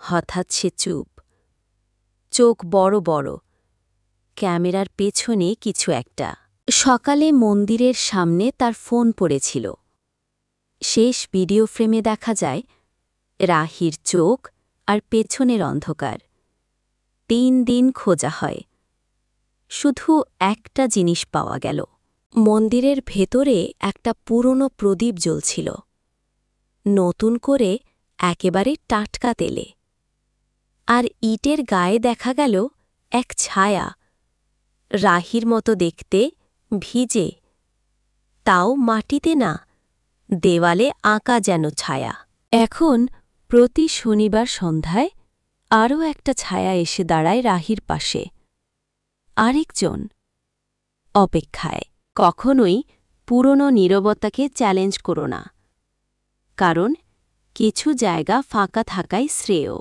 হঠাৎ সে চুপ, চোখ বড় বড়, ক্যামেরার পেছনে কিছু একটা। সকালে মন্দিরের সামনে তার ফোন পড়েছিল। শেষ ভিডিও ফ্রেমে দেখা যায় রাহির চোখ আর পেছনের অন্ধকার। 3 দিন খোঁজা হয়, শুধু একটা জিনিস পাওয়া গেল। মন্দিরের ভেতরে একটা পুরনো প্রদীপ জ্বলছিল, নতুন করে একেবারে টাটকা তেলে। আর ইটের গায়ে দেখা গেল এক ছায়া, রাহির মতো দেখতে, ভিজে, তাও মাটিতে না, দেওয়ালে আঁকা যেন ছায়া। এখন প্রতি শনিবার সন্ধ্যায় আরও একটা ছায়া এসে দাঁড়ায় রাহির পাশে। আরেকজন অপেক্ষায়। কখনোই পুরনো নীরবতাকে চ্যালেঞ্জ করো না, কারণ কিছু জায়গা ফাঁকা থাকাই শ্রেয়।